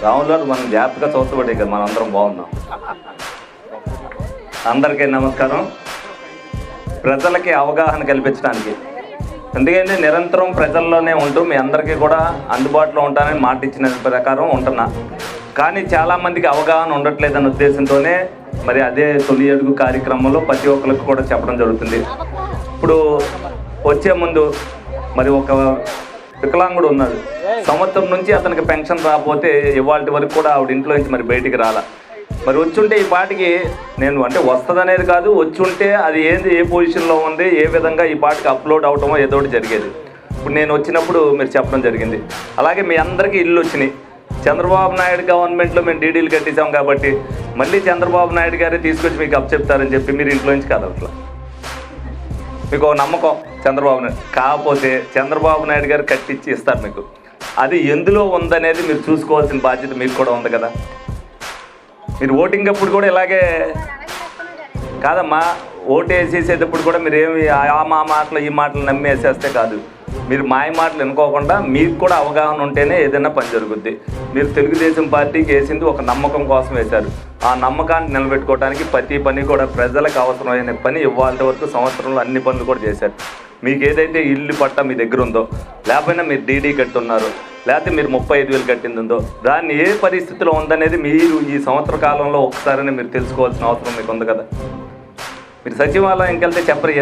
రాములు మనం జాగ్రత్తగా చూస్తబట్టే కదా మనం అందరం బాగున్నాం. అందరికీ నమస్కారం. ప్రజలకి అవగాహన కల్పించడానికి, ఎందుకంటే నిరంతరం ప్రజల్లోనే ఉంటూ మీ అందరికీ కూడా అందుబాటులో ఉంటానని మాట ఇచ్చిన ప్రకారం ఉంటున్నా. కానీ చాలామందికి అవగాహన ఉండట్లేదన్న ఉద్దేశంతోనే మరి అదే తొలి అడుగు కార్యక్రమంలో ప్రతి ఒక్కరికి కూడా చెప్పడం జరుగుతుంది. ఇప్పుడు వచ్చే ముందు మరి ఒక వికలాంగుడు ఉన్నాడు. సంవత్సరం నుంచి అతనికి పెన్షన్ రాకపోతే ఇవాళ వరకు కూడా ఆవిడ ఇంట్లో నుంచి మరి బయటికి రాలా. మరి వచ్చుంటే ఈ పాటికి నేను అంటే వస్తుందనేది కాదు, వచ్చుంటే అది ఏంది, ఏ పొజిషన్లో ఉంది, ఏ విధంగా ఈ పాటికి అప్లోడ్ అవటమో ఏదో ఒకటి జరిగేది. ఇప్పుడు నేను వచ్చినప్పుడు మీరు చెప్పడం జరిగింది. అలాగే మీ అందరికీ ఇల్లు వచ్చినాయి. చంద్రబాబు నాయుడు గవర్నమెంట్లో మేము డీడీలు కట్టించాం కాబట్టి మళ్ళీ చంద్రబాబు నాయుడు గారే తీసుకొచ్చి మీకు అప్పచెప్తారని చెప్పి మీరు ఇంట్లో నుంచి కదలట్లా. మీకు ఒక నమ్మకం చంద్రబాబు నాయుడు, కాకపోతే చంద్రబాబు నాయుడు గారు కట్టించి ఇస్తారు మీకు. అది ఎందులో ఉందనేది మీరు చూసుకోవాల్సిన బాధ్యత మీకు కూడా ఉంది కదా. మీరు ఓటింగ్ అప్పుడు కూడా ఇలాగే కాదమ్మా, ఓటు వేసేసేటప్పుడు కూడా మీరు ఏమి మా మాటలు ఈ మాటలు నమ్మి వేసేస్తే కాదు. మీరు మాయ మాటలు వినుకోకుండా మీకు కూడా అవగాహన ఉంటేనే ఏదైనా పని జరుగుద్ది. మీరు తెలుగుదేశం పార్టీకి వేసింది ఒక నమ్మకం కోసం వేశారు. ఆ నమ్మకాన్ని నిలబెట్టుకోవడానికి ప్రతి పని కూడా ప్రజలకు అవసరమైన పని ఇవాళ వరకు సంవత్సరంలో అన్ని పనులు కూడా చేశారు. మీకు ఏదైతే ఇల్లు పట్ట మీ దగ్గర ఉందో, లేకపోయినా మీరు డీడీ కట్టున్నారో, లేకపోతే మీరు 35,000 కట్టింది ఉందో, దాన్ని ఏ పరిస్థితిలో ఉందనేది మీరు ఈ సంవత్సర కాలంలో ఒకసారి మీరు తెలుసుకోవాల్సిన అవసరం మీకు ఉంది కదా. మీరు సచివాలయంకి వెళ్తే చెప్పరు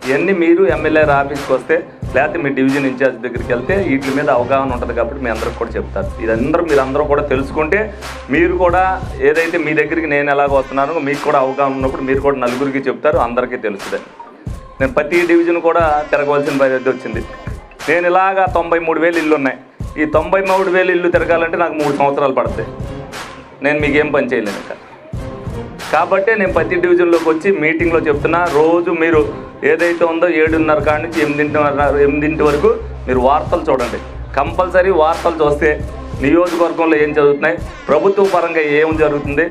ఇవన్నీ మీరు ఎమ్మెల్యే ఆఫీస్కి వస్తే, లేకపోతే మీ డివిజన్ ఇన్ఛార్జ్ దగ్గరికి వెళ్తే వీటి మీద అవగాహన ఉంటుంది కాబట్టి మీ అందరికి కూడా చెప్తారు. మీరందరూ కూడా తెలుసుకుంటే మీరు కూడా ఏదైతే మీ దగ్గరికి నేను ఎలాగ వస్తున్నానో మీకు కూడా అవగాహన ఉన్నప్పుడు మీరు కూడా నలుగురికి చెప్తారు, అందరికీ తెలుస్తుంది. నేను ప్రతి డివిజన్ కూడా తిరగవలసిన పరిస్థితి వచ్చింది. నేను ఇలాగా 93,000 ఇల్లు ఉన్నాయి. ఈ 93,000 ఇల్లు తిరగాలంటే నాకు 3 సంవత్సరాలు పడతాయి. నేను మీకేం పని చేయలేను ఇంకా. కాబట్టి నేను ప్రతి డివిజన్లోకి వచ్చి మీటింగ్లో చెప్తున్నా, రోజు మీరు ఏదైతే ఉందో 7:30 కాడి నుంచి 8 వరకు మీరు వార్తలు చూడండి. కంపల్సరీ వార్తలు చూస్తే నియోజకవర్గంలో ఏం జరుగుతున్నాయి, ప్రభుత్వ పరంగా ఏం జరుగుతుంది,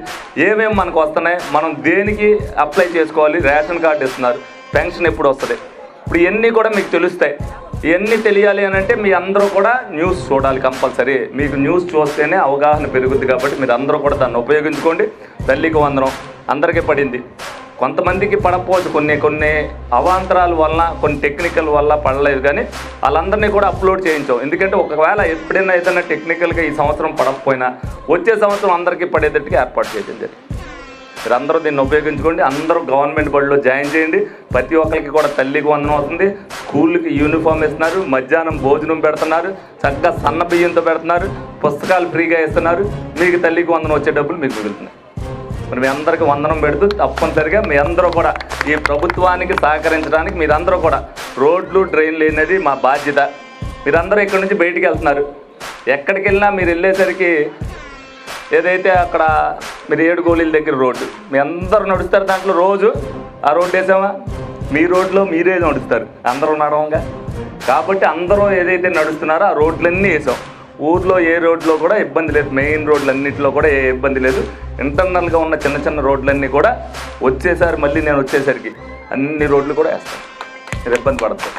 ఏమేమి మనకు వస్తున్నాయి, మనం దేనికి అప్లై చేసుకోవాలి, రేషన్ కార్డు ఇస్తున్నారు, పెన్షన్ ఎప్పుడు వస్తుంది, ఇప్పుడు ఇవన్నీ కూడా మీకు తెలుస్తాయి. ఇవన్నీ తెలియాలి అని అంటే మీ అందరూ కూడా న్యూస్ చూడాలి కంపల్సరీ. మీకు న్యూస్ చూస్తేనే అవగాహన పెరుగుద్ది. కాబట్టి మీరు అందరూ కూడా దాన్ని ఉపయోగించుకోండి. తల్లికి వందనం అందరికీ పడింది, కొంతమందికి పడకపోవచ్చు, కొన్ని అవాంతరాల వల్ల, కొన్ని టెక్నికల్ వల్ల పడలేదు. కానీ వాళ్ళందరినీ కూడా అప్లోడ్ చేయించాం. ఎందుకంటే ఒకవేళ ఎప్పుడైనా ఏదైనా టెక్నికల్గా ఈ సంవత్సరం పడకపోయినా వచ్చే సంవత్సరం అందరికీ పడేటట్టుగా ఏర్పాటు చేయడం జరిగింది. మీరు అందరూ దీన్ని ఉపయోగించుకోండి. అందరూ గవర్నమెంట్ బడిలో జాయిన్ చేయండి. ప్రతి ఒక్కరికి కూడా తల్లికి వందనం అవుతుంది. స్కూళ్ళకి యూనిఫామ్ ఇస్తున్నారు, మధ్యాహ్నం భోజనం పెడుతున్నారు, చక్కగా సన్న బియ్యంతో పెడుతున్నారు, పుస్తకాలు ఫ్రీగా ఇస్తున్నారు. మీకు తల్లికి వందనం వచ్చే డబ్బులు మీకు మిగులుతున్నాయి. మరి మీ అందరికీ వందనం పెడుతూ తప్పనిసరిగా మీ అందరూ కూడా ఈ ప్రభుత్వానికి సహకరించడానికి మీరందరూ కూడా రోడ్లు డ్రైన్లు అనేది మా బాధ్యత. మీరందరూ ఇక్కడి నుంచి బయటికి వెళ్తున్నారు. ఎక్కడికి వెళ్ళినా మీరు వెళ్ళేసరికి ఏదైతే అక్కడ మీరు 7 గోళీల దగ్గర రోడ్డు మీ అందరూ నడుస్తారు. దాంట్లో రోజు ఆ రోడ్డు వేసామా, మీ రోడ్లో మీరే నడుస్తారు, అందరూ నడవంగా. కాబట్టి అందరూ ఏదైతే నడుస్తున్నారో ఆ రోడ్లన్నీ వేసాం. ఊర్లో ఏ రోడ్లో కూడా ఇబ్బంది లేదు. మెయిన్ రోడ్లన్నింటిలో కూడా ఏ ఇబ్బంది లేదు. ఇంటర్నల్గా ఉన్న చిన్న రోడ్లన్నీ కూడా వచ్చేసారి మళ్ళీ నేను వచ్చేసరికి అన్ని రోడ్లు కూడా వేస్తాను. మీరు ఇబ్బంది పడతారు.